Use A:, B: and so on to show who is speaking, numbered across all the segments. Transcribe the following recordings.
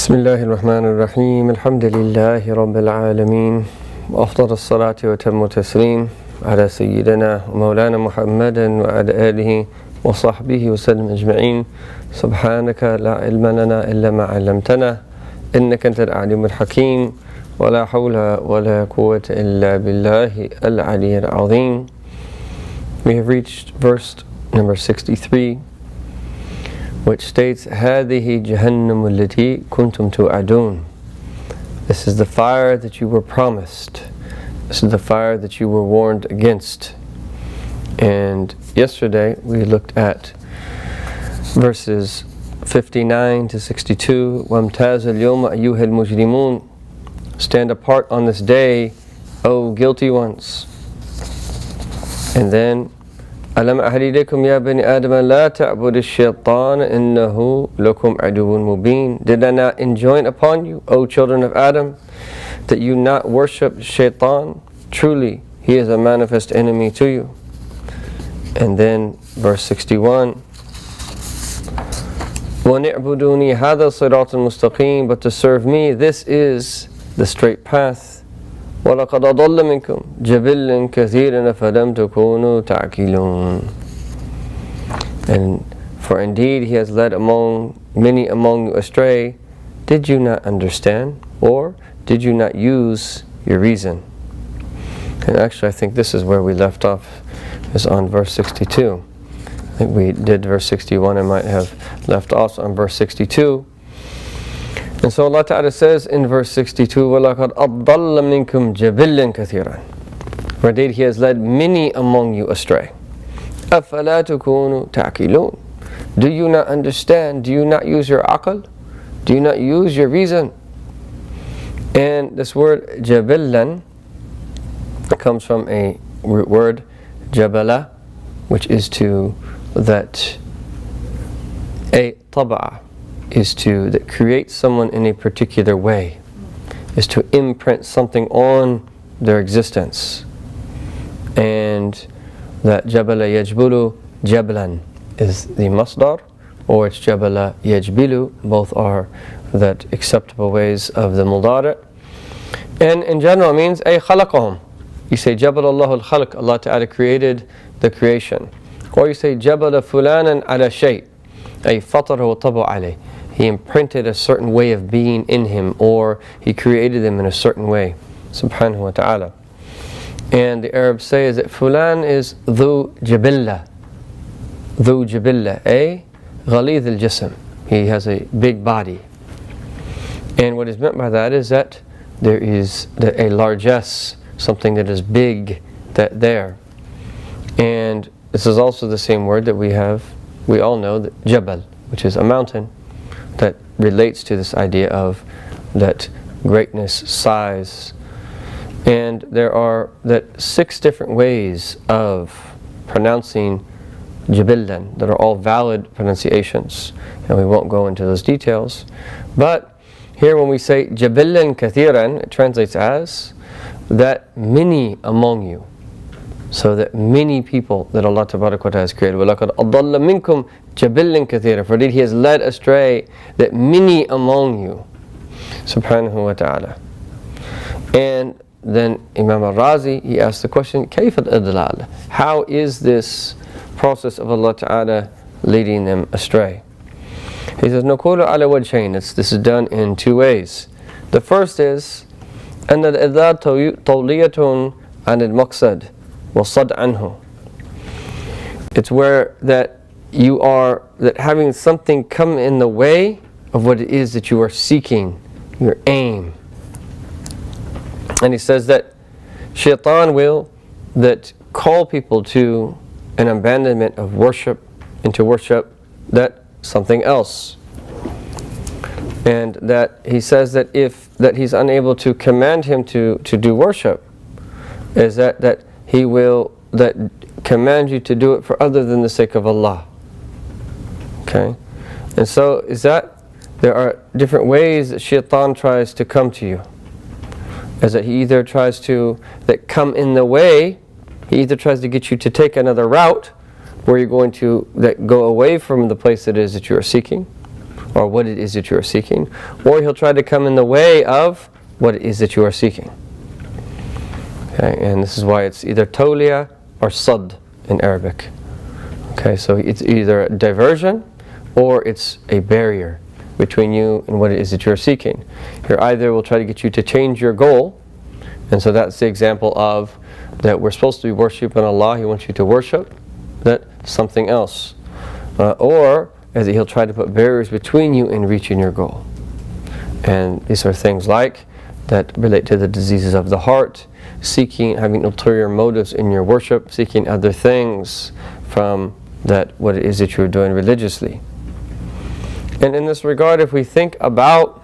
A: بسم الله الرحمن الرحيم الحمد لله رب العالمين وأفضل الصلاة وتم التسليم على سيدنا ومولانا محمد وعلى آله وصحبه وسلم أجمعين. سبحانك لا علم لنا إلا ما علمتنا إنك أنت العليم الحكيم ولا حول ولا قوة إلا بالله العلي العظيم. We have reached verse number 63, which states, هذه جهنم التي كنتم توعدون. This is the fire that you were promised. This is the fire that you were warned against. And yesterday we looked at verses 59 to 62. وَامْتَازَ الْيَوْمَ أَيُّهَا الْمُجْرِمُونَ. Stand apart on this day, O guilty ones. And then ألم أعهد إليكم يا بني آدم لا تعبدوا الشيطان إنه لكم عدو مبين. Did I not enjoin upon you, O children of Adam, that you not worship Shaitan? Truly, he is a manifest enemy to you. And then verse 61, وَنِعْبُدُونِي هَذَا الصِّرَاطُ الْمُسْتَقِيمُ. But to serve me, this is the straight path. وَلَقَدْ أَضَلَّ مِنْكُمْ جَبِلًّا كَثِيرًا فَلَمْ تَكُونُوا تَعْقِلُونَ. And for indeed he has led many among you astray. Did you not understand? Or did you not use your reason? And actually I think this is where we left off, is on verse 62. I think we did verse 61. I might have left off on verse 62. And so Allah Ta'ala says in verse 62, وَلَقَدْ أَضَّلَّ مِنْكُمْ جَبِلًّا كَثِيرًا. For indeed he has led many among you astray. أَفَلَا تَكُونُوا تَعْقِلُونَ. Do you not understand? Do you not use your aql? Do you not use your reason? And this word jabillan comes from a root word jabala, which is to that a taba'a is to that create someone in a particular way, is to imprint something on their existence. And that jabala yajbulu jablan is the masdar, or it's jabala yajbilu. Both are that acceptable ways of the mudari'. And in general it means ay khalaqahum. You say jabal Allahu al-khalq, Allah Ta'ala created the creation. Or you say jabala fulanan ala shay, ay fatarahu tabu alayh. He imprinted a certain way of being in him, or he created them in a certain way, subhanahu wa ta'ala. And the Arabs say is that fulan is dhu jabilla, a ghalidh al-jism. He has a big body. And what is meant by that is that there is a largesse, something that is big, that there. And this is also the same word that we all know, that jabal, which is a mountain, that relates to this idea of that greatness, size. And there are that 6 different ways of pronouncing jabillan that are all valid pronunciations, and we won't go into those details. But here when we say jabillan kathiran, it translates as that many among you. So that many people that Allah Tabaraka wa Ta'ala has created. وَلَقَدْ أَضَلَّ مِنْكُمْ جَبِلًّا كَثِيرًا. For indeed he has led astray that many among you. Subhanahu wa ta'ala. And then Imam al-Razi, he asked the question, كَيْفَ الْإِضْلَالِ. How is this process of Allah Ta'ala leading them astray? He says, نَقُولُ عَلَى وَجْهَيْنِ. This is done in 2 ways. The first is أَنَّ الْإِضْلَالَ تَوْلِيَةٌ عَنِ الْمَقْصَدِ وَصَدْ عَنْهُ. It's where that you are, that having something come in the way of what it is that you are seeking, your aim. And he says that Shaitan will that call people to an abandonment of worship, into worship that something else. And that he says that if that he's unable to command him to do worship, is that he will that command you to do it for other than the sake of Allah. Okay? And so is that there are different ways that Shaitan tries to come to you. Is that he either tries to that come in the way, he either tries to get you to take another route where you're going to that go away from the place it is that you are seeking, or what it is that you are seeking, or he'll try to come in the way of what it is that you are seeking. Okay, and this is why it's either tawliya or sadd in Arabic. Okay, so it's either a diversion or it's a barrier between you and what it is that you're seeking. Here either will try to get you to change your goal, and so that's the example of that we're supposed to be worshiping Allah, He wants you to worship that something else. Or as he'll try to put barriers between you and reaching your goal. And these are things like that relate to the diseases of the heart, having ulterior motives in your worship, seeking other things from that what it is that you're doing religiously. And in this regard, if we think about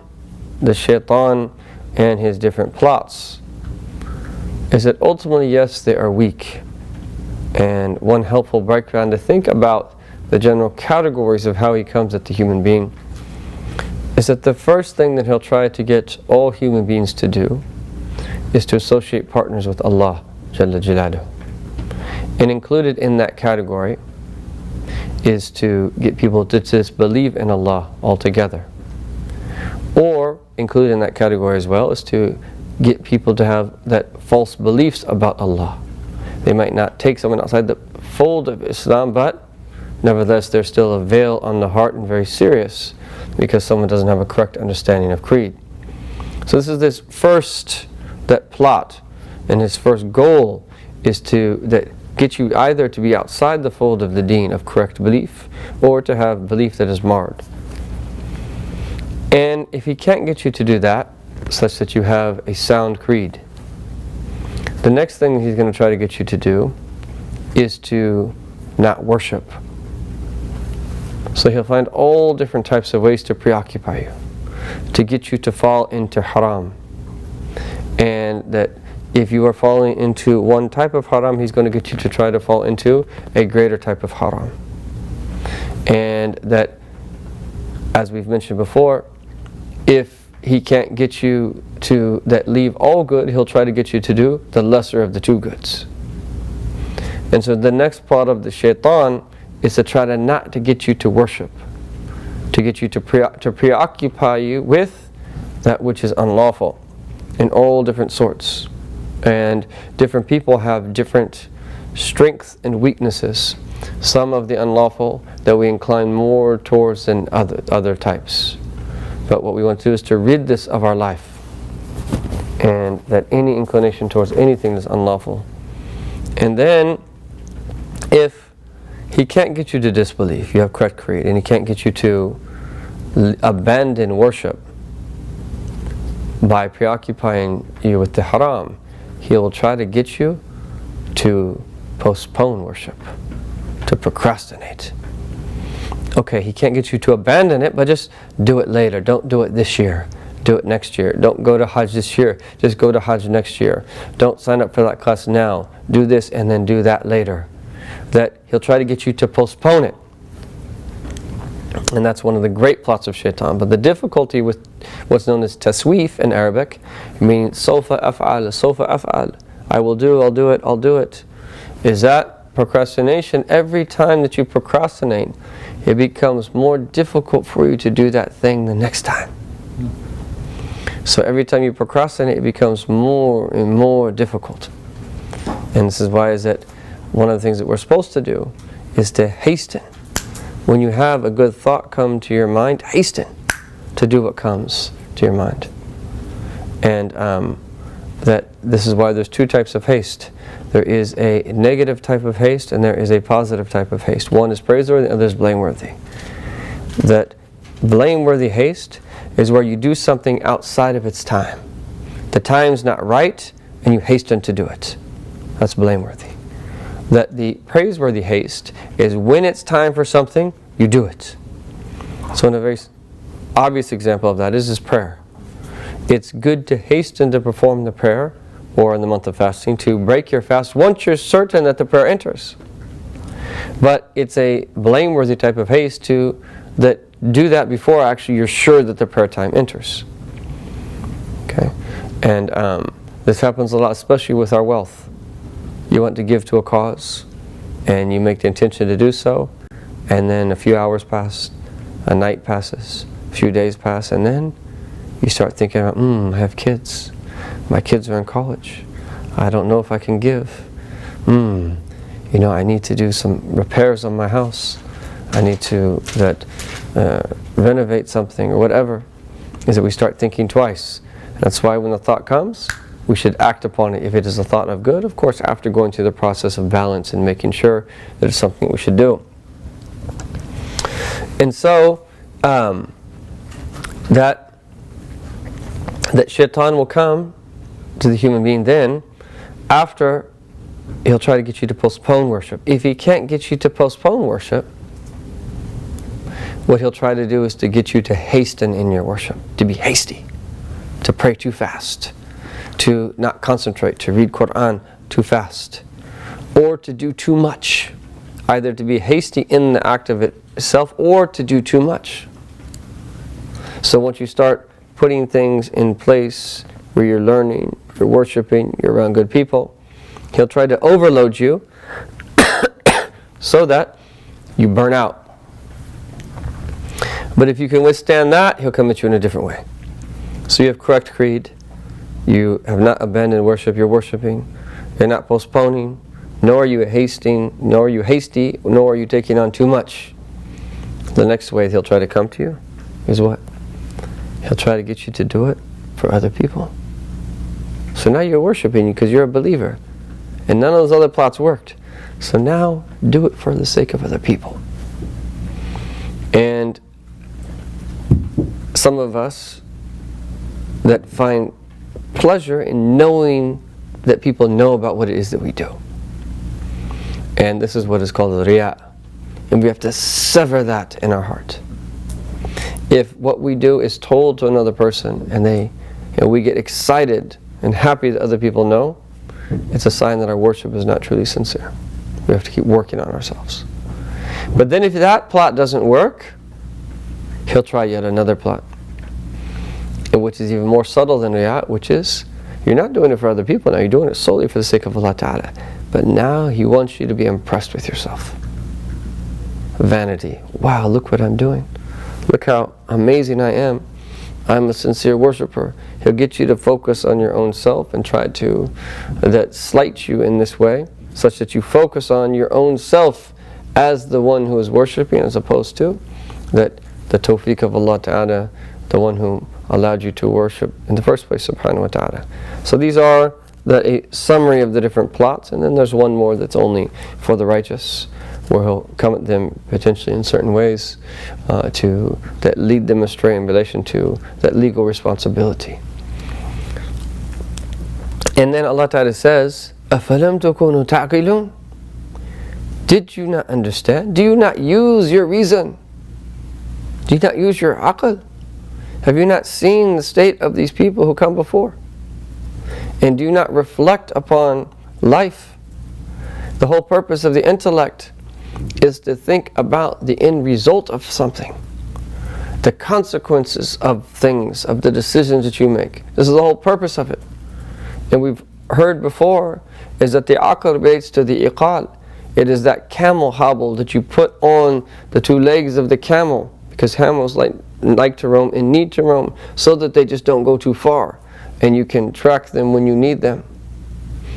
A: the shaitan and his different plots, is that ultimately, yes, they are weak. And one helpful background to think about the general categories of how he comes at the human being is that the first thing that he'll try to get all human beings to do is to associate partners with Allah Jalla Jalaluhu. And included in that category is to get people to disbelieve in Allah altogether. Or included in that category as well is to get people to have that false beliefs about Allah. They might not take someone outside the fold of Islam, but nevertheless there's still a veil on the heart and very serious because someone doesn't have a correct understanding of creed. So this is this first plot, and his first goal is to get you either to be outside the fold of the deen of correct belief or to have belief that is marred. And if he can't get you to do that, such that you have a sound creed, the next thing he's going to try to get you to do is to not worship. So he'll find all different types of ways to preoccupy you, to get you to fall into haram. And that if you are falling into one type of haram, he's going to get you to try to fall into a greater type of haram. And that, as we've mentioned before, if he can't get you to leave all good, he'll try to get you to do the lesser of the two goods. And so the next part of the shaitan is to try to get you to worship, to get you to preoccupy you with that which is unlawful in all different sorts. And different people have different strengths and weaknesses. Some of the unlawful that we incline more towards than other types. But what we want to do is to rid this of our life, and that any inclination towards anything is unlawful. And then if he can't get you to disbelieve, you have correct creed, and he can't get you to abandon worship by preoccupying you with the haram, he will try to get you to postpone worship, to procrastinate. Okay, he can't get you to abandon it, but just do it later. Don't do it this year. Do it next year. Don't go to Hajj this year. Just go to Hajj next year. Don't sign up for that class now. Do this and then do that later. That he'll try to get you to postpone it. And that's one of the great plots of shaitan. But the difficulty with what's known as tasweef in Arabic, meaning sofa af'al, I will do, I'll do it, is that procrastination. Every time that you procrastinate, it becomes more difficult for you to do that thing the next time. So every time you procrastinate, it becomes more and more difficult. And this is why is that one of the things that we're supposed to do is to hasten. When you have a good thought come to your mind, hasten to do what comes to your mind. And that this is why there's two types of haste. There is a negative type of haste and there is a positive type of haste. One is praiseworthy, the other is blameworthy. That blameworthy haste is where you do something outside of its time. The time's not right and you hasten to do it. That's blameworthy. That the praiseworthy haste is when it's time for something, you do it. So in a very obvious example of that is prayer. It's good to hasten to perform the prayer, or in the month of fasting, to break your fast once you're certain that the prayer enters. But it's a blameworthy type of haste to do that before actually you're sure that the prayer time enters. Okay, and this happens a lot, especially with our wealth. You want to give to a cause, and you make the intention to do so, and then a few hours pass, a night passes, few days pass, and then you start thinking about, I have kids. My kids are in college. I don't know if I can give. I need to do some repairs on my house. I need to renovate something or whatever. Is that we start thinking twice. That's why when the thought comes, we should act upon it if it is a thought of good, of course, after going through the process of balance and making sure that it's something we should do. And so, that shaitan will come to the human being then, after he'll try to get you to postpone worship. If he can't get you to postpone worship, what he'll try to do is to get you to hasten in your worship, to be hasty, to pray too fast, to not concentrate, to read Quran too fast, or to do too much, either to be hasty in the act of itself or to do too much. So once you start putting things in place where you're learning, you're worshiping, you're around good people, he'll try to overload you so that you burn out. But if you can withstand that, he'll come at you in a different way. So you have correct creed, you have not abandoned worship, you're worshiping, you're not postponing, nor are you hasty, nor are you taking on too much. The next way he'll try to come to you is what? He'll try to get you to do it for other people. So now you're worshiping because you're a believer, and none of those other plots worked. So now do it for the sake of other people. And some of us that find pleasure in knowing that people know about what it is that we do. And this is what is called riya. And we have to sever that in our heart. If what we do is told to another person and we get excited and happy that other people know, it's a sign that our worship is not truly sincere. We have to keep working on ourselves. But then if that plot doesn't work, he'll try yet another plot, which is even more subtle than riya, which is you're not doing it for other people now, you're doing it solely for the sake of Allah Ta'ala. But now he wants you to be impressed with yourself. Vanity. Wow, look what I'm doing. Look how amazing I am. I'm a sincere worshiper. He'll get you to focus on your own self and try to slight you in this way, such that you focus on your own self as the one who is worshiping, as opposed to that the tawfiq of Allah Ta'ala, the one who allowed you to worship in the first place, subhanahu wa ta'ala. So these are a summary of the different plots, and then there's one more that's only for the righteous, where he'll come at them potentially in certain ways that lead them astray in relation to that legal responsibility. And then Allah Ta'ala says, أَفَلَمْ تَكُونُوا تَعْقِلُونَ? Did you not understand? Do you not use your reason? Do you not use your aql? Have you not seen the state of these people who come before? And do you not reflect upon life? The whole purpose of the intellect is to think about the end result of something, the consequences of things, of the decisions that you make. This is the whole purpose of it. And we've heard before is that the aql relates to the iqal. It is that camel hobble that you put on the two legs of the camel, because camels like to roam and need to roam, so that they just don't go too far and you can track them when you need them.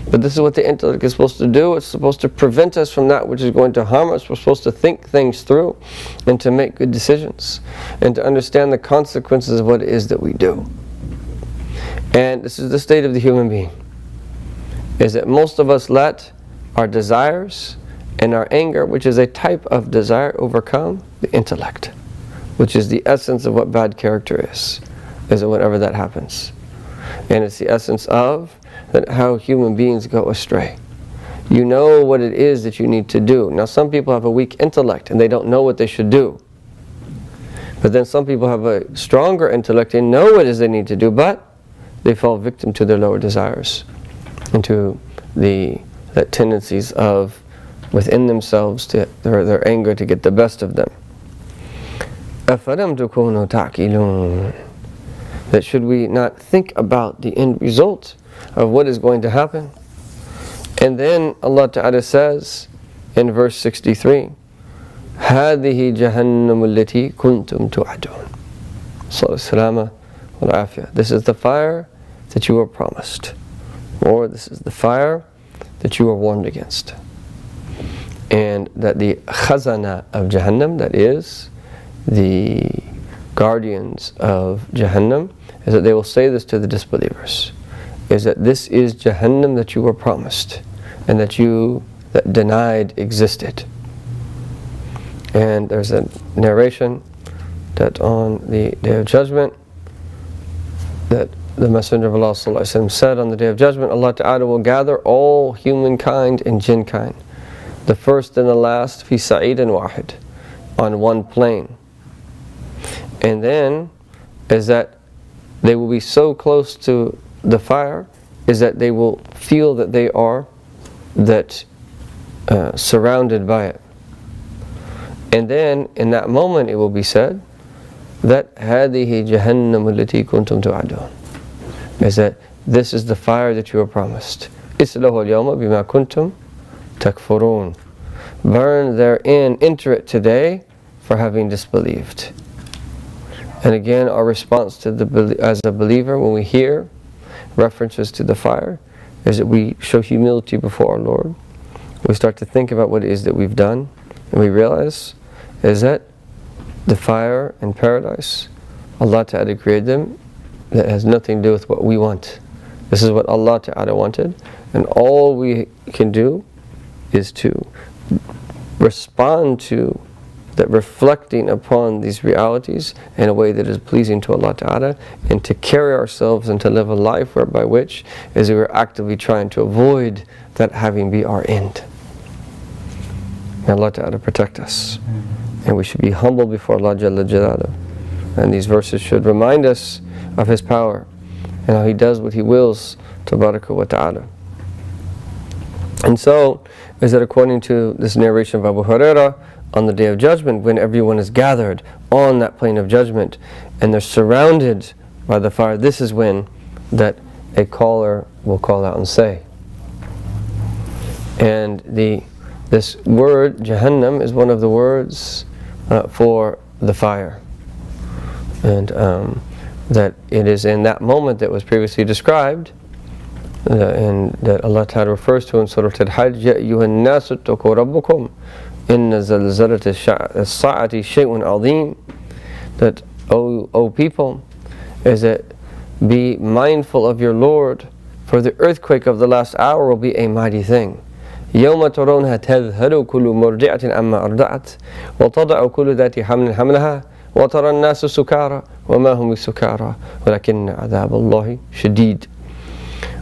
A: But this is what the intellect is supposed to do. It's supposed to prevent us from that which is going to harm us. We're supposed to think things through and to make good decisions and to understand the consequences of what it is that we do. And this is the state of the human being, is that most of us let our desires and our anger, which is a type of desire, overcome the intellect, which is the essence of what bad character is whenever that happens. And it's the essence of that how human beings go astray. You know what it is that you need to do. Now some people have a weak intellect and they don't know what they should do. But then some people have a stronger intellect and know what it is they need to do, but they fall victim to their lower desires and to the tendencies of within themselves, to their anger to get the best of them. أَفَلَمْ تَكُونُوا تَعْقِلُونَ? That should we not think about the end result of what is going to happen? And then Allah Ta'ala says in verse 63, هَذِهِ جَهَنَّمُ الَّتِي كُنْتُمْ تُوعَدُونَ. Salama wal afiyah. This is the fire that you were promised, or this is the fire that you were warned against. And that the khazana of Jahannam, that is, the guardians of Jahannam, is that they will say this to the disbelievers, is that this is Jahannam that you were promised, and that denied existed. And there's a narration that on the Day of Judgment, that the Messenger of Allah said on the Day of Judgment, Allah Ta'ala will gather all humankind and jinnkind, the first and the last, fi sa'idin wahid, on one plane. And then is that they will be so close to the fire, is that they will feel that they are surrounded by it. And then in that moment it will be said that هَذِهِ جَهَنَّمُ الَّتِي كُنْتُمْ تُوعَدُونَ, is that this is the fire that you were promised. إِسْلَهُ الْيَوْمَ بِمَا كُنْتُمْ تَكْفُرُونَ, burn therein, enter it today for having disbelieved. And again, our response to as a believer when we hear references to the fire is that we show humility before our Lord. We start to think about what it is that we've done, and we realize is that the fire and paradise, Allah Ta'ala created them, that has nothing to do with what we want. This is what Allah Ta'ala wanted, and all we can do is to respond to that, reflecting upon these realities in a way that is pleasing to Allah Ta'ala, and to carry ourselves and to live a life whereby which is we're actively trying to avoid that having be our end. May Allah Ta'ala protect us. And we should be humble before Allah Jalla Jalaluhu. And these verses should remind us of His power and how He does what He wills, Tabaraka wa Ta'ala. And so, is that according to this narration of Abu Hurairah, on the Day of Judgment, when everyone is gathered on that plane of judgment and they're surrounded by the fire, this is when that a caller will call out and say. And this word, Jahannam, is one of the words for the fire. And that it is in that moment that was previously described, and that Allah Ta'ala refers to in Surah Al-Hajj, يَا أَيُّهَا النَّاسُ اتَّقُوا رَبَّكُمْ إِنَّ زَلْزَلَةَ السَّاعَةِ شَيْءٌ عَظِيمٌ, that, O people, is that be mindful of your Lord, for the earthquake of the last hour will be a mighty thing. يَوْمَ تَرَوْنَهَا تَذْهَلُ كُلُّ مُرْضِعَةٍ عَمَّا أَرْضَعَتْ وَتَضَعُ كُلُّ ذَاتِ حَمْلٍ حَمْلَهَا وَتَرَى النَّاسَ سُكَارَى وَمَا هُمْ بِسُكَارَى وَلَكِنَّ عَذَابَ اللَّهِ شَدِيدٌ.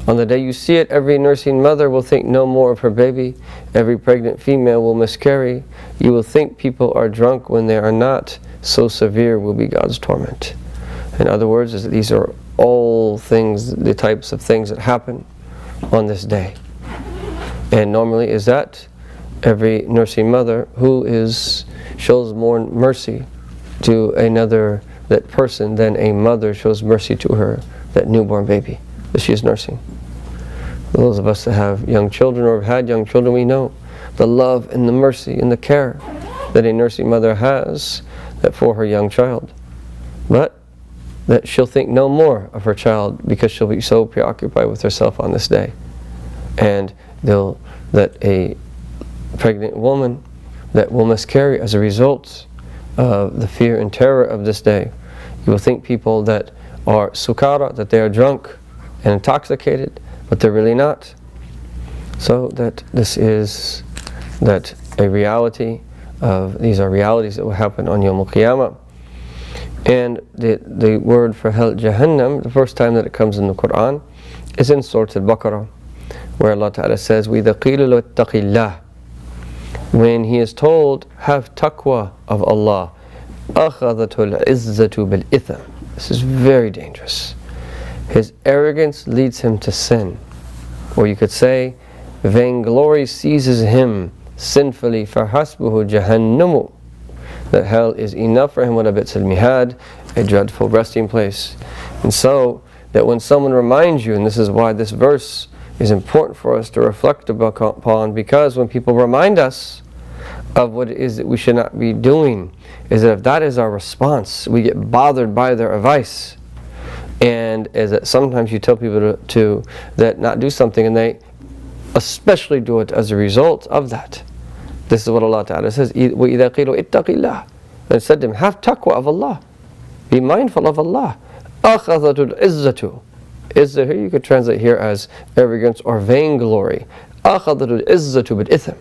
A: On the day you see it, every nursing mother will think no more of her baby. Every pregnant female will miscarry. You will think people are drunk when they are not. So severe will be God's torment. In other words, is that these are all things, the types of things that happen on this day. And normally is that every nursing mother who shows more mercy to another that person than a mother shows mercy to her that newborn baby that she is nursing. Those of us that have young children or have had young children, we know the love and the mercy and the care that a nursing mother has that for her young child. But that she'll think no more of her child because she'll be so preoccupied with herself on this day. And that a pregnant woman that will miscarry as a result of the fear and terror of this day. You will think people that are sukara, that they are drunk and intoxicated, but they're really not. So that this is that a reality of, these are realities that will happen on Yawm al-Qiyamah. And the word for hell, Jahannam, the first time that it comes in the Quran is in Surah Al-Baqarah, where Allah Ta'ala says, وَإِذَا قِيلَ لَهُ اتَّقِ اللَّهِ, when he is told, have taqwa of Allah, أَخَذَتْهُ الْعِزَّةُ بِالْإِثَمِ. This is very dangerous. His arrogance leads him to sin. Or you could say, vainglory seizes him sinfully, فَحَسْبُهُ جَهَنَّمُ, that hell is enough for him, وَلَبِئْسَ الْمِهَادُ, a dreadful resting place. And so, that when someone reminds you, and this is why this verse is important for us to reflect upon, because when people remind us of what it is that we should not be doing, is that if that is our response, we get bothered by their advice. And is that sometimes you tell people to that not do something, and they especially do it as a result of that. This is what Allah Ta'ala says, وَإِذَا قِيلُوا اتَّقِ اللَّهِ, and said to him, have taqwa of Allah, be mindful of Allah. أَخَذَتُ الْعِزَّةُ, Izzah here you could translate here as arrogance or vainglory. أَخَذَتُ الْعِزَّةُ بِالْإِثْمِ,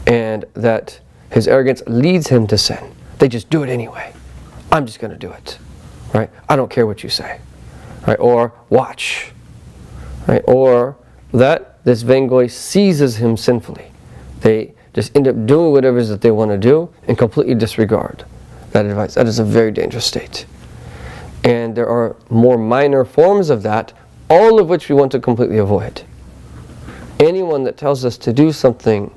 A: and that his arrogance leads him to sin. They just do it anyway. I'm just going to do it. Right? I don't care what you say. Right? Or watch. Right? Or that this vainglory seizes him sinfully. They just end up doing whatever it is that they want to do and completely disregard that advice. That is a very dangerous state. And there are more minor forms of that, all of which we want to completely avoid. Anyone that tells us to do something,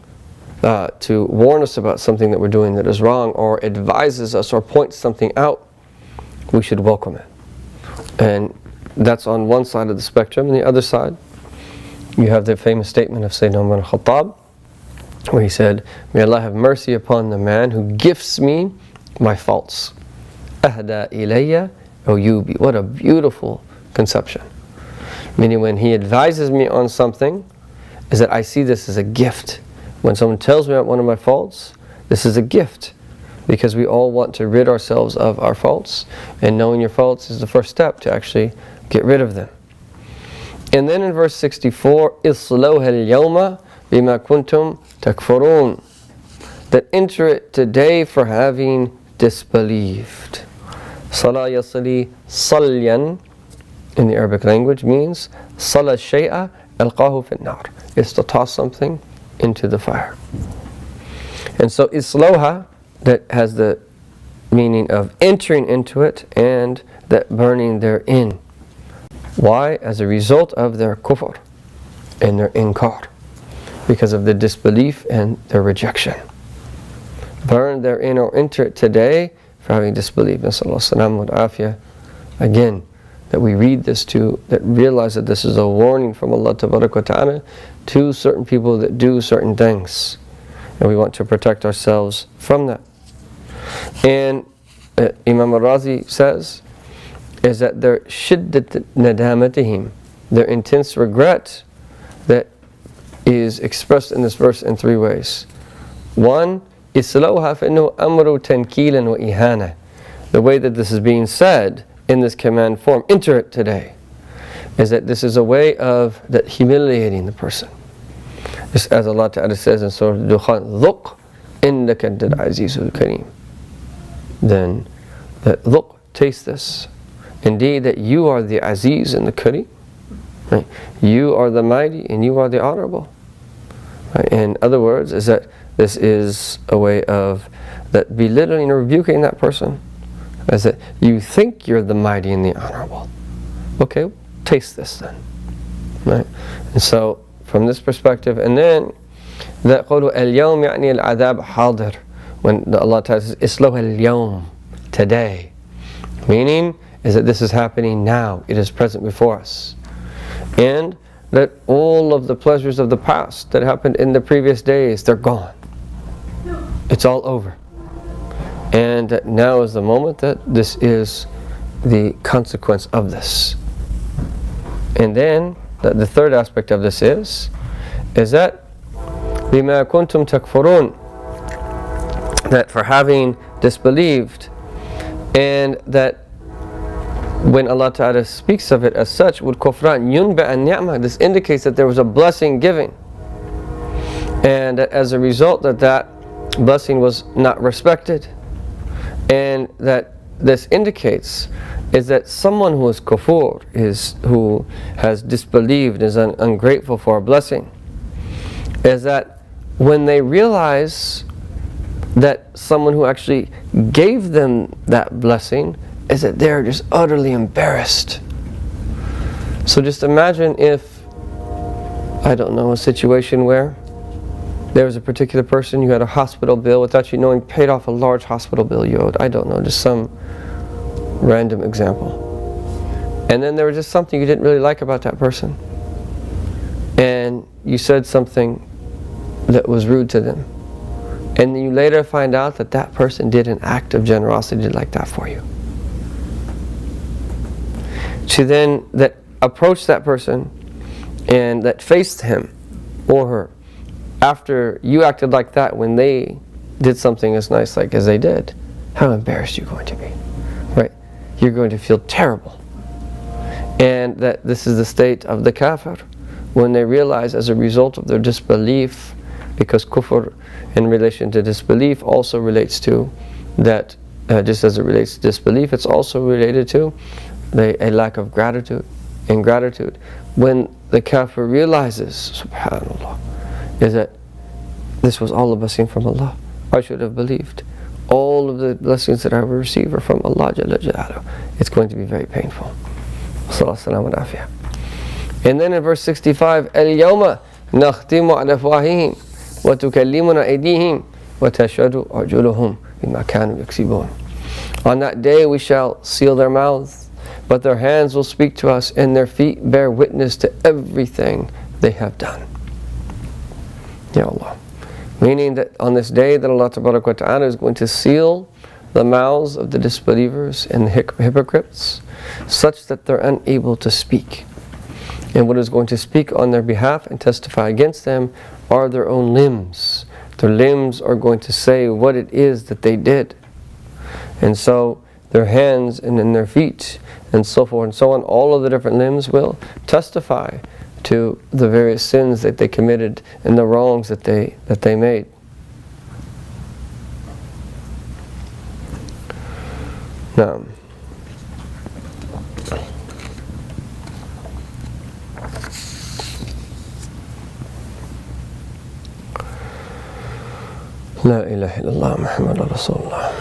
A: to warn us about something that we're doing that is wrong, or advises us or points something out, we should welcome it. And that's on one side of the spectrum. And the other side, you have the famous statement of Sayyidina Umar al-Khattab, where he said, may Allah have mercy upon the man who gifts me my faults. Ahda ilayya uyubi. What a beautiful conception. Meaning when he advises me on something, is that I see this as a gift. When someone tells me about one of my faults, this is a gift. Because we all want to rid ourselves of our faults, and knowing your faults is the first step to actually get rid of them. And then in verse 64, إِصْلَوْهَا الْيَوْمَ بِمَا كُنْتُمْ تَكْفُرُونَ, that enter it today for having disbelieved. صَلَى يَصِلِي صَلْيًا in the Arabic language means صَلَى الشَّيْءَ أَلْقَاهُ فِي النَّارِ, is to toss something into the fire. And so إِصْلَوْهَا, that has the meaning of entering into it and that burning therein. Why? As a result of their kufr and their inkar, because of the disbelief and their rejection. Burn therein or enter it today for having disbelieved. Nasallallahu afiyah. Again, that we read this to, that realize that this is a warning from Allah Tabaraka wa Ta'ala to certain people that do certain things. And we want to protect ourselves from that. And Imam al-Razi says, is that their shiddat nadamatihim, their intense regret, that is expressed in this verse in three ways. One, إِسْلَوْهَا فَإِنَّهُ أَمْرُ تَنْكِيلًا وَإِهَانَةً. The way that this is being said in this command form, enter it today, is that this is a way of that humiliating the person. Just as Allah Ta'ala says in Surah Dukhan, ذُقْ إِنَّكَ أَنْتَ الْعَزِيزُ الْكَرِيمُ. Then, that ذُقْ, taste this. Indeed, that you are the Aziz and the Kareem. Right? You are the mighty and you are the honorable. Right? In other words, is that this is a way of that belittling or rebuking that person, as that you think you're the mighty and the honorable. Okay, taste this then. Right? And so, from this perspective, and then that قولوا اليوم يعني العذاب حاضر, when Allah Ta'ala says إِسْلَوْهَا الْيَوْمِ, today, meaning is that this is happening now, it is present before us. And that all of the pleasures of the past that happened in the previous days, they're gone. It's all over. And that now is the moment that this is the consequence of this. And then the third aspect of this is that بِمَا كُنْتُمْ تَكْفُرُونَ, that for having disbelieved, and that when Allah Ta'ala speaks of it as such, would kufran yunba an ni'mah, this indicates that there was a blessing given, and that as a result that blessing was not respected, and that this indicates is that someone who is kufur, who has disbelieved, is ungrateful for a blessing, is that when they realize that someone who actually gave them that blessing, is that they're just utterly embarrassed. So just imagine if, I don't know, a situation where there was a particular person, you had a hospital bill without you knowing, paid off a large hospital bill you owed. I don't know, just some random example. And then there was just something you didn't really like about that person. And you said something that was rude to them. and you later find out that that person did an act of generosity like that for you. To then that approach that person and that faced him or her after you acted like that when they did something as nice like as they did, how embarrassed you're going to be, right? You're going to feel terrible. And that this is the state of the kafir when they realize as a result of their disbelief, because kufr in relation to disbelief also relates to that, just as it relates to disbelief, it's also related to a lack of gratitude. Ingratitude. When the kafir realizes, subhanAllah, is that this was all a blessing from Allah. I should have believed. All of the blessings that I will receive are from Allah Jalla Jalaluhu. It's going to be very painful. And then in verse 65, الْيَوْمَ نَخْتِمُ عَلَى أَفْوَاهِهِمْ وَتُكَلِّمُنَا أَيْدِيهِمْ وَتَشْهَدُ أَرْجُلُهُمْ بِمَا كَانُوا يَكْسِبُونَ. On that day we shall seal their mouths, but their hands will speak to us, and their feet bear witness to everything they have done. Ya Allah. Meaning that on this day that Allah Tabaraka wa Ta'ala is going to seal the mouths of the disbelievers and the hypocrites, such that they're unable to speak. And what is going to speak on their behalf and testify against them are their own limbs. Their limbs are going to say what it is that they did. And so their hands and then their feet and so forth and so on, all of the different limbs will testify to the various sins that they committed and the wrongs that they made. Now, La ilaha illallah Muhammadur Rasulullah.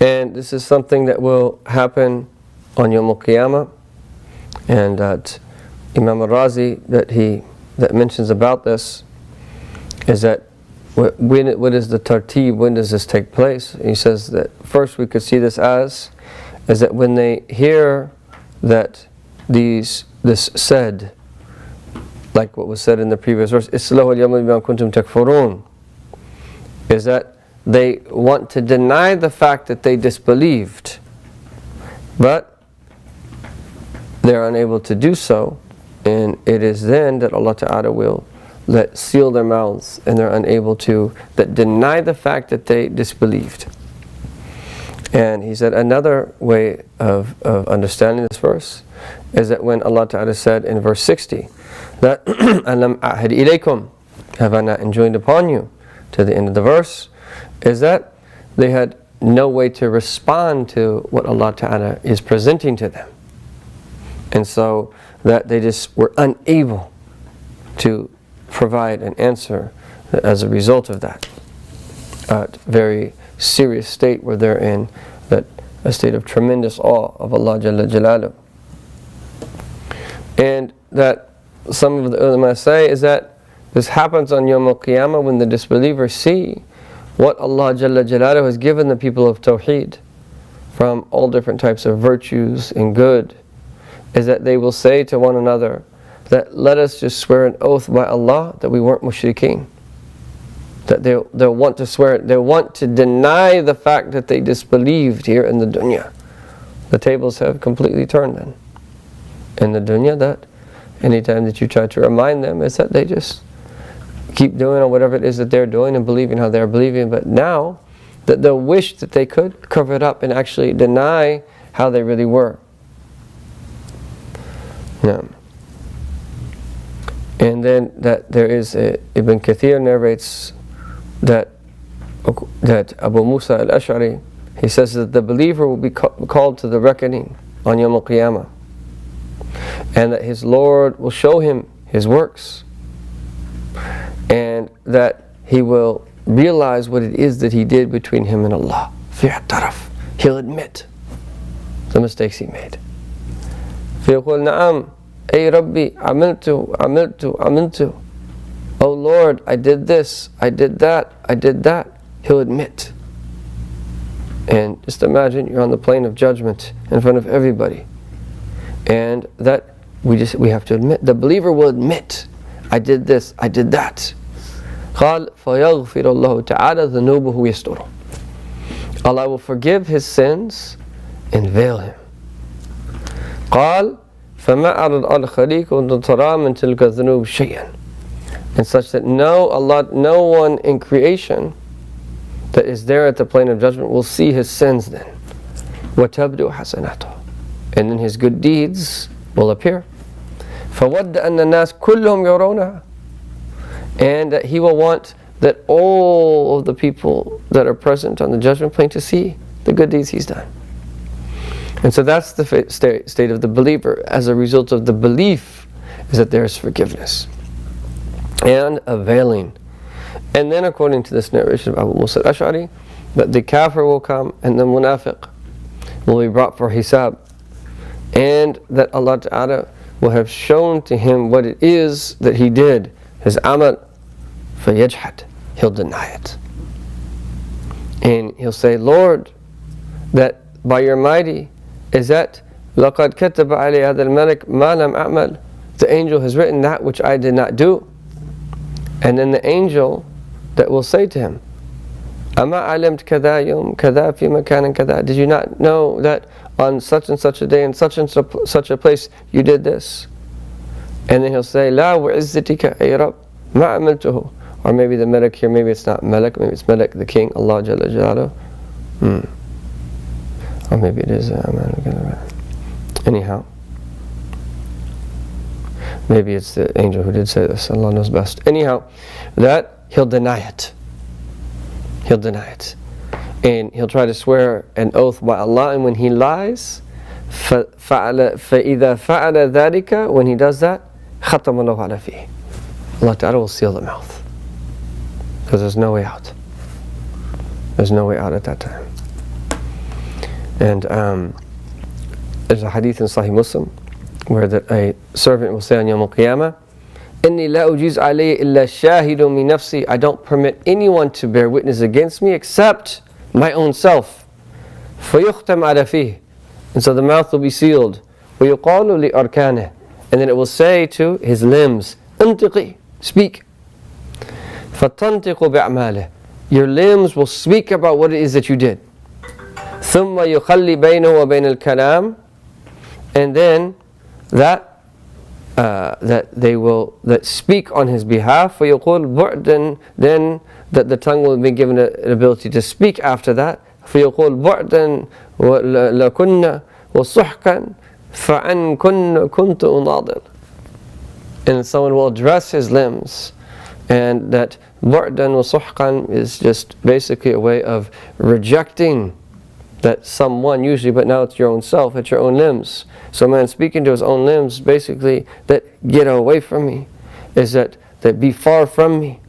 A: And this is something that will happen on Yawm al-Qiyamah, and that Imam al-Razi that mentions about this is that what is the tartib, when does this take place? He says that first we could see this is that when they hear that this said, like what was said in the previous verse, Islahu al-yawma bima kuntum takfurun, is that they want to deny the fact that they disbelieved, but they're unable to do so, and it is then that Allah Ta'ala will seal their mouths, and they're unable to deny the fact that they disbelieved. And he said another way of understanding this verse is that when Allah Ta'ala said in verse 60 that Alam a'had ilaykum, have I not enjoined upon you, to the end of the verse, is that they had no way to respond to what Allah Ta'ala is presenting to them. And so that they just were unable to provide an answer as a result of that. A very serious state where they're in, that a state of tremendous awe of Allah Jalla Jalaluhu. And that some of the ulama say is that this happens on Yawm al-Qiyamah when the disbelievers see what Allah Jalla Jalaluhu has given the people of Tawheed from all different types of virtues and good, is that they will say to one another that let us just swear an oath by Allah that we weren't mushrikeen. That they'll want to swear, they want to deny the fact that they disbelieved here in the dunya. The tables have completely turned then. In the dunya, that anytime that you try to remind them, is that they just keep doing or whatever it is that they're doing and believing how they're believing. But now that they'll wish that they could cover it up and actually deny how they really were. Yeah. And then that there is Ibn Kathir narrates that Abu Musa al-Ash'ari, he says that the believer will be called to the reckoning on Yawm al-Qiyamah, and that his Lord will show him his works, and that he will realize what it is that he did between him and Allah. He'll admit the mistakes he made. فيقول نعم أي ربي عملت. Oh Lord, I did this, I did that. He'll admit. And just imagine you're on the plane of judgment in front of everybody, and that we have to admit. The believer will admit, I did this, I did that. قال فيغفر الله تعالى ذنوبه ويستره. Allah will forgive his sins and veil him. قال فما أرد الخليق ترى من تلك الذنوب شيئا. And such that no one in creation that is there at the plane of judgment will see his sins then. وتبدو حسناته. And then his good deeds will appear. فود أن الناس كلهم يرونها. And that he will want that all of the people that are present on the judgment plane to see the good deeds he's done. And so that's the state of the believer. As a result of the belief is that there is forgiveness and a veiling. And then according to this narration of Abu Musa al-Ash'ari, that the kafir will come and the munafiq will be brought for hisab, and that Allah Ta'ala will have shown to him what it is that he did, his amal, فَيَجْحَدْ, he'll deny it. And he'll say, Lord, that by your mighty is that لَقَدْ كَتَبَ عَلَيْهِ هَذَا الْمَلَكْ مَا لَمْ أَعْمَلْ, the angel has written that which I did not do. And then the angel that will say to him, أَمَا عَلِمْتَ كَذَا يَوْمْ كَذَا فِي مَكَانٍ كَذَا, did you not know that on such and such a day in such and such a place you did this? And then he'll say, لَا وَعِزِّتِكَ أَيْ رَبْ مَا عَمِلْتُهُ. Or maybe the Malak here, maybe it's not Malak, maybe it's Malak the King, Allah Jalla Jalaluhu. Or maybe it is anyhow. Maybe it's the angel who did say this, Allah knows best. Anyhow, that he'll deny it. He'll deny it. And he'll try to swear an oath by Allah, and when he lies, فَإِذَا فَعَلَ ذَلِكَ, when he does that, خَتَمَ اللَّهُ عَلَى فِيهِ, Allah Ta'ala will seal the mouth. Because there's no way out. There's no way out at that time. And there's a hadith in Sahih Muslim where that a servant will say on Yawm al-Qiyamah, إِنِّي لَا أُجِيزُ عَلَيْهِ إِلَّا شَاهِدٌ مِّن نَفْسِي, I don't permit anyone to bear witness against me except my own self. فَيُخْتَمْ عَلَى فِيهِ, and so the mouth will be sealed. وَيُقَالُ لِأَرْكَانِهِ, and then it will say to his limbs, أَنْتِقِي, speak. فَتَنْتِقُ بِأَعْمَالِهِ, your limbs will speak about what it is that you did. ثُمَّ يُخَلِّ بَيْنَهُ وَبَيْنَ الْكَلَامِ, and then that speak on his behalf. فَيُقُولْ بُعْدًا, then that the tongue will be given an ability to speak after that. فَيُقُولْ بُعْدًا لَكُنَّ وَصُحْكًا فَعَنْ كُنَّ كُنْتُ أُنَاضِلْ, and someone will address his limbs, and that بُعْدًا وَصُحْكًا is just basically a way of rejecting that someone usually, but now it's your own self, it's your own limbs. So man speaking to his own limbs, basically, that get away from me, is that be far from me.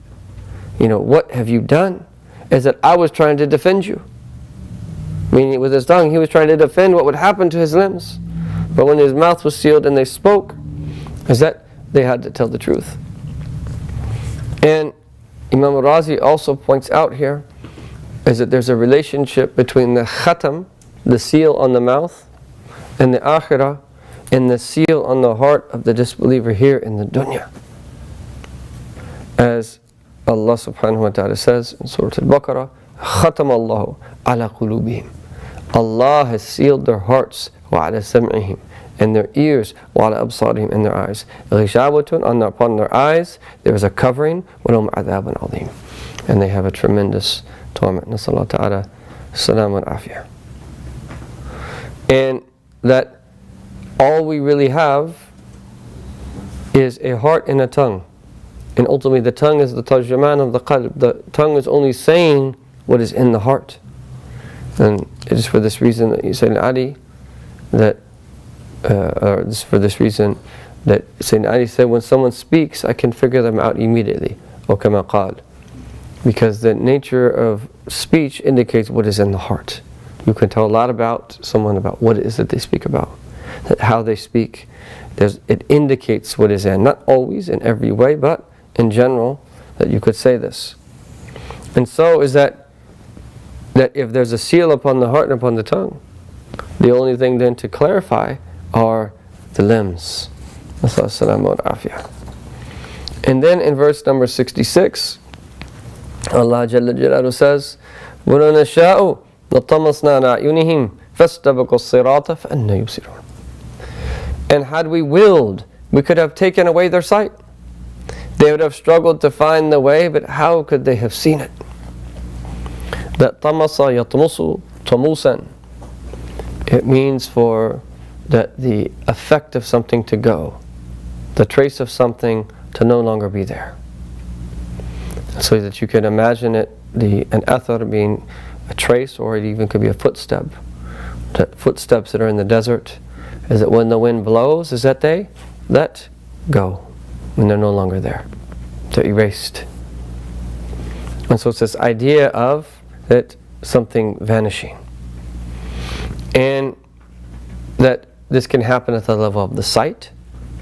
A: You know, what have you done? Is that I was trying to defend you. Meaning with his tongue, he was trying to defend what would happen to his limbs. But when his mouth was sealed and they spoke, is that they had to tell the truth. And Imam al-Razi also points out here is that there's a relationship between the khatam, the seal on the mouth, and the akhirah, and the seal on the heart of the disbeliever here in the dunya. As Allah subhanahu wa ta'ala says in Surah Al-Baqarah, خَتَمَ اللَّهُ عَلَى قُلُوبِهِمْ, Allah has sealed their hearts, وَعَلَى سَمْعِهِمْ, and their ears, وَعَلَى أَبْصَارِهِمْ, and their eyes. غِشَاوَةٌ, upon their eyes there is a covering, وَلَهُمْ عَذَابٌ عَظِيمٌ, and they have a tremendous torment. Nasallahu ta'ala salam wa afiyah. And that all we really have is a heart and a tongue. And ultimately the tongue is the tarjuman of the qalb. The tongue is only saying what is in the heart. And it is for this reason that Sayyidina Ali, Sayyidina Ali said, when someone speaks, I can figure them out immediately. Or kama qal. Because the nature of speech indicates what is in the heart. You can tell a lot about someone, about what it is that they speak about, that how they speak. It indicates what is in. Not always in every way, but in general, that you could say this. And so is that if there's a seal upon the heart and upon the tongue, the only thing then to clarify are the limbs. And then in verse number 66, Allah Jalla Jalaluhu says, وَلَوْ نَشَاءُ لَطَمَسْنَا عَلَىٰ أَعْيُنِهِمْ فَاسْتَبَقُوا الصِّرَاطَ فَأَنَّىٰ يُبْصِرُونَ. And had we willed, we could have taken away their sight. They would have struggled to find the way, but how could they have seen it? That tamasa yatmusu tamusan. It means for that the effect of something to go, the trace of something to no longer be there. So that you can imagine it, an athar being a trace, or it even could be a footstep. The footsteps that are in the desert, is that when the wind blows, is that they let go when they're no longer there. They're erased. And so it's this idea of that something vanishing. And that this can happen at the level of the sight.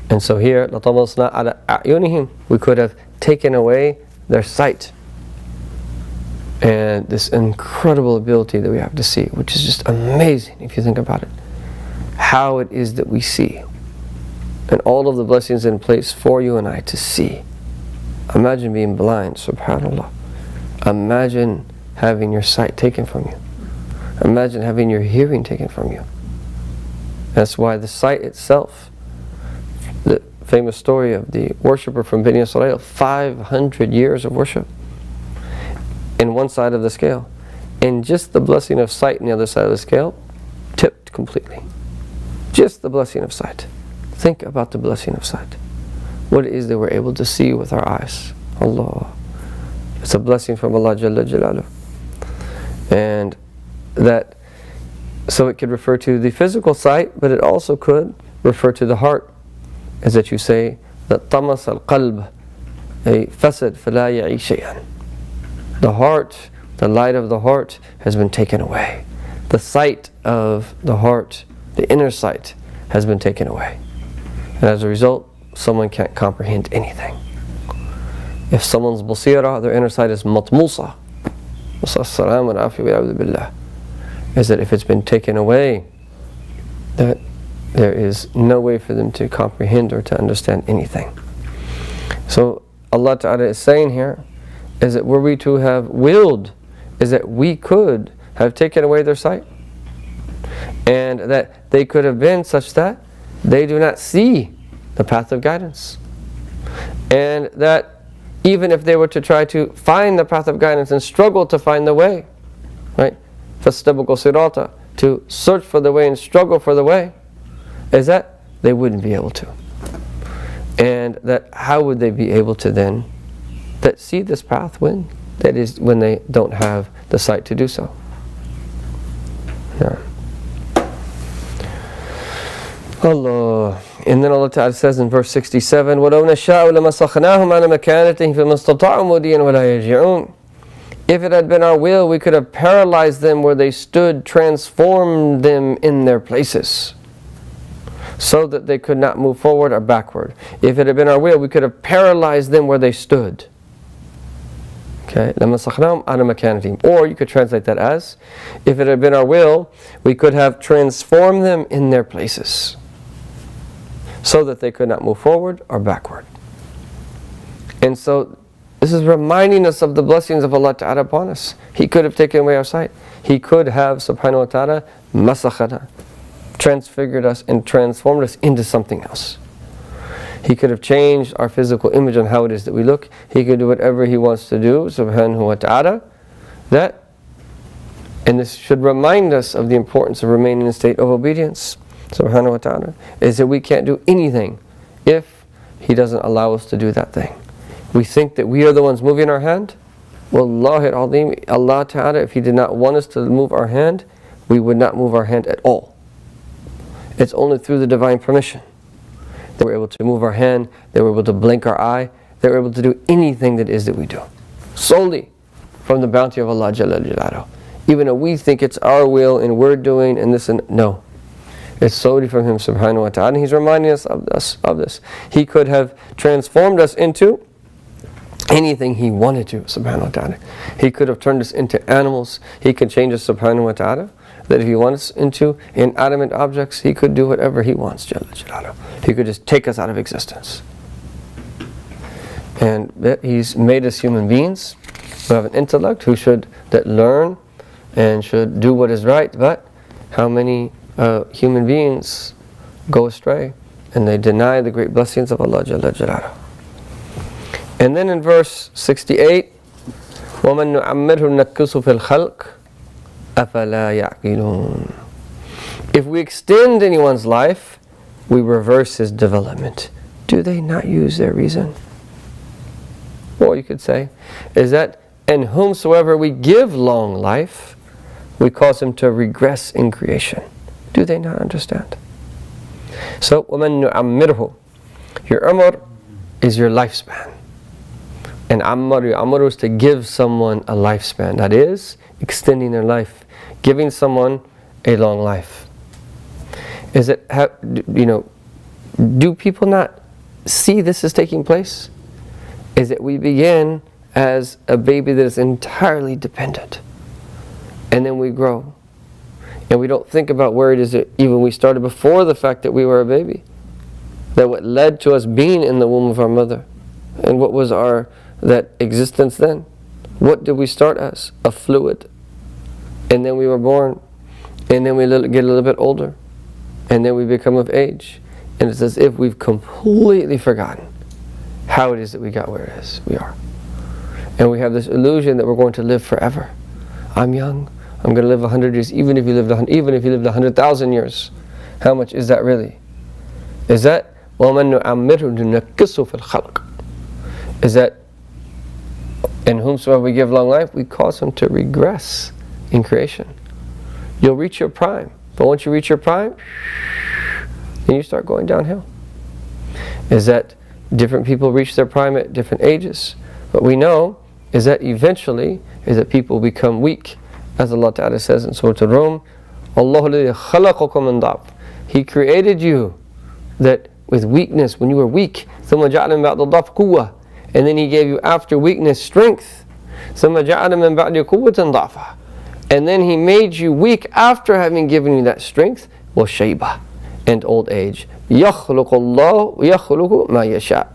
A: And so here, لَطَمَسْنَا عَلَىٰ أَعْيُنِهِمْ, we could have taken away their sight. And this incredible ability that we have to see, which is just amazing if you think about it. How it is that we see. And all of the blessings in place for you and I to see. Imagine being blind, subhanAllah. Imagine having your sight taken from you. Imagine having your hearing taken from you. That's why the sight itself, the famous story of the worshipper from Bani Israel, 500 years of worship in one side of the scale. And just the blessing of sight on the other side of the scale tipped completely. Just the blessing of sight. Think about the blessing of sight. What it is that we're able to see with our eyes. Allah. It's a blessing from Allah Jalla Jalaluhu. And that, so it could refer to the physical sight, but it also could refer to the heart. As that you say, that tamas al-qalb, a fasad fala ya'i shay'an. The heart, the light of the heart has been taken away. The sight of the heart, the inner sight, has been taken away. And as a result, someone can't comprehend anything. If someone's basira, their inner sight is matmusa, is that if it's been taken away, that there is no way for them to comprehend or to understand anything. So Allah Ta'ala is saying here, is that were we to have willed, is that we could have taken away their sight, and that they could have been such that they do not see the path of guidance, and that even if they were to try to find the path of guidance and struggle to find the way, right, فَاسْتَبِقُوا الصِّرَاطَ, to search for the way and struggle for the way, is that they wouldn't be able to. And that how would they be able to then that see this path when? That is when they don't have the sight to do so. Yeah. Allah. And then Allah Ta'ala says in verse 67, وَلَوْ نَشَاءُ لَمَسَخْنَاهُمْ عَلَى مَكَانَتِهِمْ فَمَا اسْتَطَاعُوا مُضِيًّا وَلَا يَرْجِعُونَ. If it had been our will, we could have paralyzed them where they stood, transformed them in their places, so that they could not move forward or backward. If it had been our will, we could have paralyzed them where they stood. Okay, لَمَسَخْنَاهُمْ عَلَى مَكَانَتِهِمْ. Or you could translate that as, if it had been our will, we could have transformed them in their places, so that they could not move forward or backward. And so this is reminding us of the blessings of Allah Ta'ala upon us. He could have taken away our sight. He could have, subhanahu wa ta'ala, masakhana, transfigured us and transformed us into something else. He could have changed our physical image on how it is that we look. He could do whatever He wants to do, subhanahu wa ta'ala. That, and this should remind us of the importance of remaining in a state of obedience, subhanahu wa ta'ala, is that we can't do anything if He doesn't allow us to do that thing. We think that we are the ones moving our hand. Wallahi al-azim, Allah Ta'ala, if He did not want us to move our hand, we would not move our hand at all. It's only through the divine permission that we're able to move our hand, that we're able to blink our eye, that we're able to do anything that is that we do. Solely from the bounty of Allah Jalla Jalaluhu. Even though we think it's our will and we're doing and this and no. It's solely from Him subhanahu wa ta'ala. And He's reminding us of this. He could have transformed us into anything He wanted to, subhanahu wa ta'ala. He could have turned us into animals. He could change us, subhanahu wa ta'ala. That if He wants us into inanimate objects, He could do whatever He wants, Jalla Jalaluhu. He could just take us out of existence. And He's made us human beings who have an intellect, that learn and should do what is right, but how many human beings go astray and they deny the great blessings of Allah Jalla Jalaluhu. And then in verse 68, وَمَن نُعَمِّرْهُ نَكِّسُ فِي الْخَلْقِ أَفَلَا يَعْقِلُونَ. If we extend anyone's life, we reverse his development. Do they not use their reason? Or you could say, is that, and whomsoever we give long life, we cause him to regress in creation. Do they not understand? So, وَمَن نُعَمِّرْهُ, your umr is your lifespan. And your amr is to give someone a lifespan. That is, extending their life, giving someone a long life. Is it, do people not see this is taking place? Is that we begin as a baby that is entirely dependent, and then we grow, and we don't think about where it is that even we started before the fact that we were a baby, that what led to us being in the womb of our mother, and what was that existence then. What did we start as? A fluid, and then we were born, and then we get a little bit older, and then we become of age, and it's as if we've completely forgotten how it is that we got where it is we are. And we have this illusion that we're going to live forever. I'm young, I'm going to live 100 years. Even if you lived 100,000 years, how much is that really? Is that وَمَن نُعَمِّرْهُ نُنَكِّسُ فِي الْخَلْقِ, is that, and whomsoever we give long life, we cause him to regress in creation. You'll reach your prime, but once you reach your prime, then you start going downhill. Is that different people reach their prime at different ages? What we know is that eventually is that people become weak, as Allah Ta'ala says in Surah Al-Rum, Allahu alladhi khalaqakum min da'f. He created you that with weakness, when you were weak, ثُمَّ جَعَلَ مِن بَعْدِ الضَّعْفِ قُوَّةً, and then He gave you after weakness strength. ثُمَّ جَعَلَ مِن بَعْدِ قُوَّةٍ ضَعْفًا, and then He made you weak after having given you that strength, وَشَيْبَةً, and old age. يَخْلُقُ اللَّهُ وَيَخْلُقُ مَا يَشَاءُ.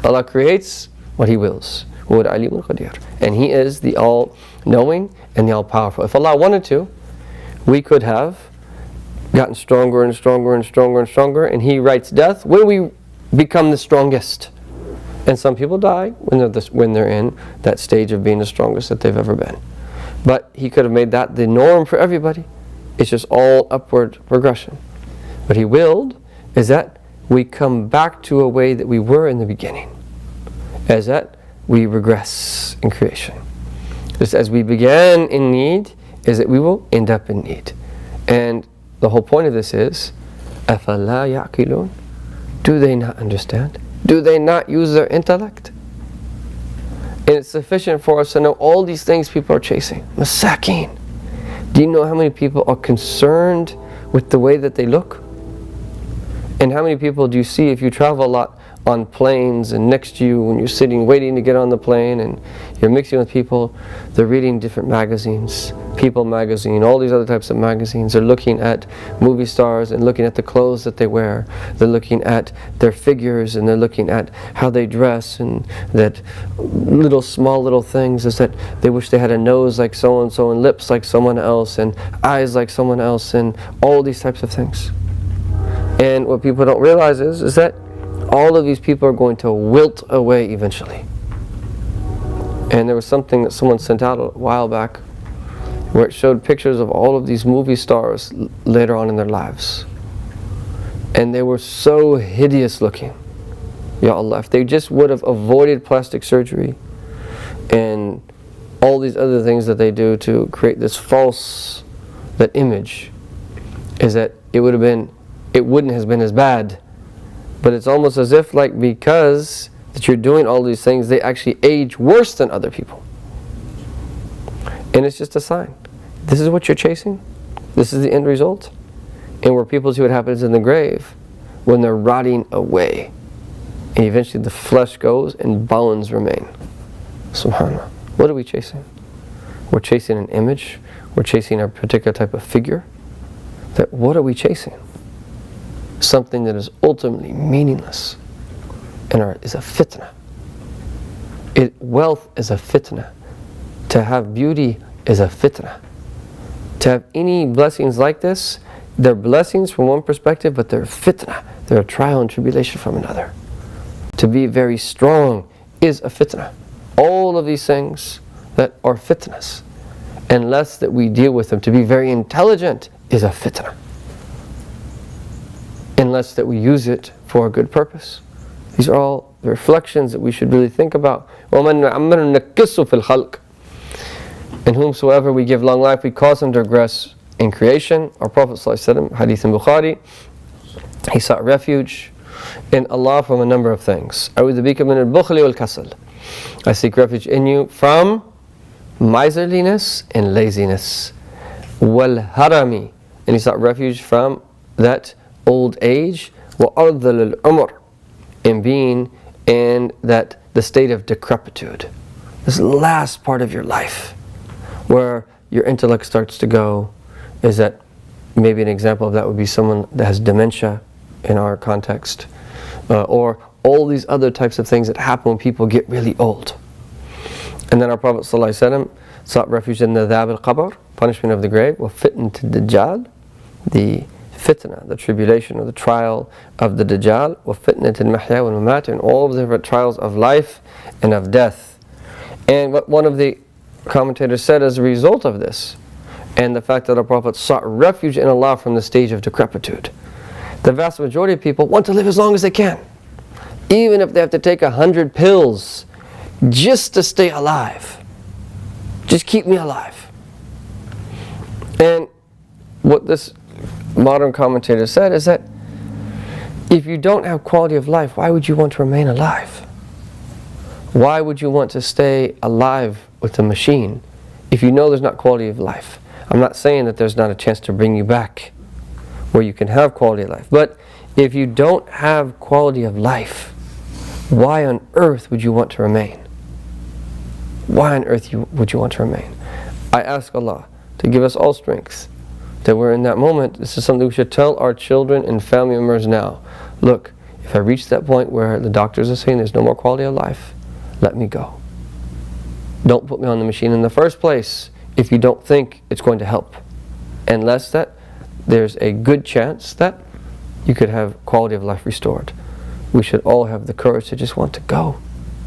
A: Allah creates what He wills. وَهُوَ الْعَلِيمُ الْقَدِيرُ, and He is the all-knowing and the all-powerful. If Allah wanted to, we could have gotten stronger and stronger and stronger and stronger, and He writes death when we become the strongest. And some people die when they're in that stage of being the strongest that they've ever been. But He could have made that the norm for everybody. It's just all upward progression. What He willed is that we come back to a way that we were in the beginning, as that we regress in creation. Just as we began in need, is that we will end up in need. And the whole point of this is, أَفَلَا يَعْقِلُونَ, do they not understand? Do they not use their intellect? And it's sufficient for us to know all these things people are chasing. Masakin. Do you know how many people are concerned with the way that they look? And how many people do you see if you travel a lot on planes, and next to you when you're sitting waiting to get on the plane and you're mixing with people, they're reading different magazines, People magazine, all these other types of magazines. They're looking at movie stars and looking at the clothes that they wear. They're looking at their figures, and they're looking at how they dress, and that small little things is that they wish they had a nose like so and so, and lips like someone else, and eyes like someone else, and all these types of things. And what people don't realize is that all of these people are going to wilt away eventually. And there was something that someone sent out a while back where it showed pictures of all of these movie stars later on in their lives. And they were so hideous looking. Ya Allah, if they just would have avoided plastic surgery and all these other things that they do to create this false, that image, is that it wouldn't have been as bad. But it's almost as if because that you're doing all these things, they actually age worse than other people. And it's just a sign. This is what you're chasing. This is the end result. And where people see what happens in the grave, when they're rotting away, and eventually the flesh goes and bones remain. Subhanallah. What are we chasing? We're chasing an image. We're chasing a particular type of figure. What are we chasing? Something that is ultimately meaningless and is a fitna. Wealth is a fitna. to have beauty is a fitna. To have any blessings like this, they're blessings from one perspective, but they're fitna. They're a trial and tribulation from another. To be very strong is a fitna. All of these things that are fitnas, unless that we deal with them. To be very intelligent is a fitna, unless that we use it for a good purpose. These are all the reflections that we should really think about. وَمَنْ نَعْمَرُ نَكِّسُ فِي الْخَلْقِ. And whomsoever we give long life, we cause him to regress in creation. Our Prophet ﷺ, hadith in Bukhari, he sought refuge in Allah from a number of things. أَعُوذُ بِكَ مِنَ الْبُخْلِ وَالْكَسَلِ. I seek refuge in you from miserliness and laziness. وَالْهَرَمِ. And he sought refuge from that old age. وَأَرْضَلِ الْعُمُرِ. And being in that the state of decrepitude. This last part of your life, where your intellect starts to go, is that maybe an example of that would be someone that has dementia in our context, or all these other types of things that happen when people get really old. And then our Prophet ﷺ sought refuge in the adhab al-qabr, punishment of the grave, wa fitnat ad-dajjal, the fitna, the tribulation or the trial of the dajjal, wa fitnat al-mahya wal-mamat, and all of the different trials of life and of death. And what one of the commentators said as a result of this, and the fact that our Prophet sought refuge in Allah from the stage of decrepitude, the vast majority of people want to live as long as they can, even if they have to take 100 pills just to stay alive. Just keep me alive. And what this modern commentator said is that if you don't have quality of life, why would you want to remain alive? Why would you want to stay alive with a machine if you know there's not quality of life? I'm not saying that there's not a chance to bring you back where you can have quality of life, but if you don't have quality of life, why on earth would you want to remain? Why on earth would you want to remain? I ask Allah to give us all strength, that we're in that moment. This is something we should tell our children and family members now. Look, if I reach that point where the doctors are saying there's no more quality of life, let me go. Don't put me on the machine in the first place if you don't think it's going to help, unless that there's a good chance that you could have quality of life restored. We should all have the courage to just want to go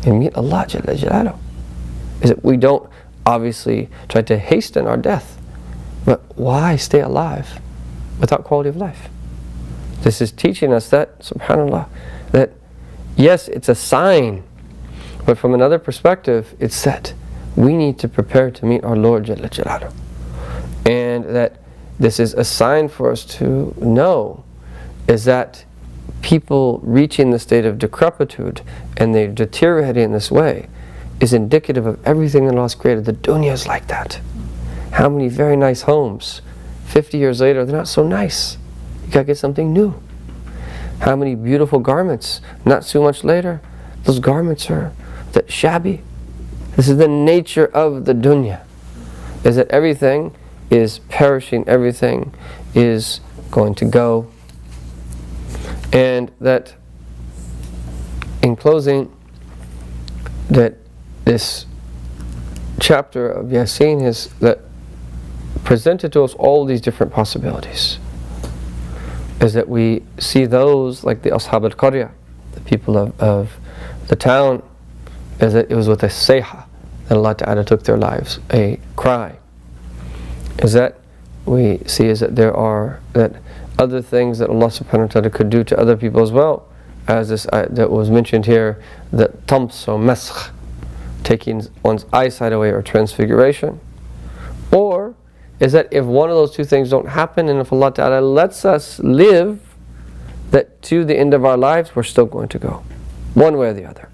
A: and meet Allah Jalla Jalaluhu. Is that we don't obviously try to hasten our death, but why stay alive without quality of life? This is teaching us that, subhanAllah, that yes, it's a sign, but from another perspective, it's that we need to prepare to meet our Lord Jalla Jalaluhu. And that this is a sign for us to know, is that people reaching the state of decrepitude and they deteriorate in this way is indicative of everything that Allah has created. The dunya is like that. How many very nice homes, 50 years later, they're not so nice. You gotta get something new. How many beautiful garments, not so much later, those garments are that shabby. This is the nature of the dunya, is that everything is perishing, everything is going to go. And that, in closing, that this chapter of Yasin is that presented to us all these different possibilities, is that we see those like the Ashab al-Qarya, the people of the town, is that it was with a sayha that Allah Ta'ala took their lives, a cry. Is that we see is that there are that other things that Allah Subhanahu wa Ta'ala could do to other people as well, as this that was mentioned here, that tams or maskh, taking one's eyesight away, or transfiguration. Or is that if one of those two things don't happen, and if Allah Ta'ala lets us live that to the end of our lives, we're still going to go, one way or the other.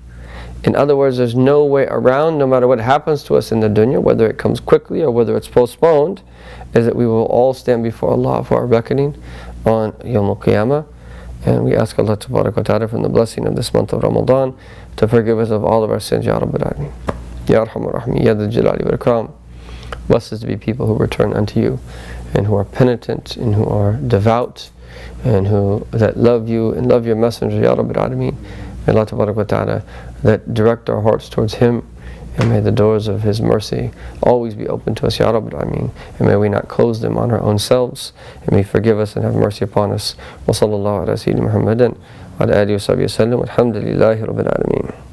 A: In other words, there's no way around, no matter what happens to us in the dunya, whether it comes quickly or whether it's postponed, is that we will all stand before Allah for our reckoning on Yawm al-Qiyamah. And we ask Allah Tabarak wa Ta'ala from the blessing of this month of Ramadan to forgive us of all of our sins, Ya Rabbil Alameen. Ya Arhamar Rahimin, Ya Dhal Jalali wal Ikram. Bless us to be people who return unto you, and who are penitent, and who are devout, and who that love you and love your messenger, Ya Rabbil Alameen. May Allah Tabarak wa Ta'ala that direct our hearts towards Him, And may the doors of His mercy always be open to us, Ya Rabbil Alameen. And may we not close them on our own selves. And may He forgive us and have mercy upon us. Wa sallallahu ala Sayyidina Muhammadin wa ala alihi wa sahbihi wa sallam. Alhamdulillahi Rabbil Alameen.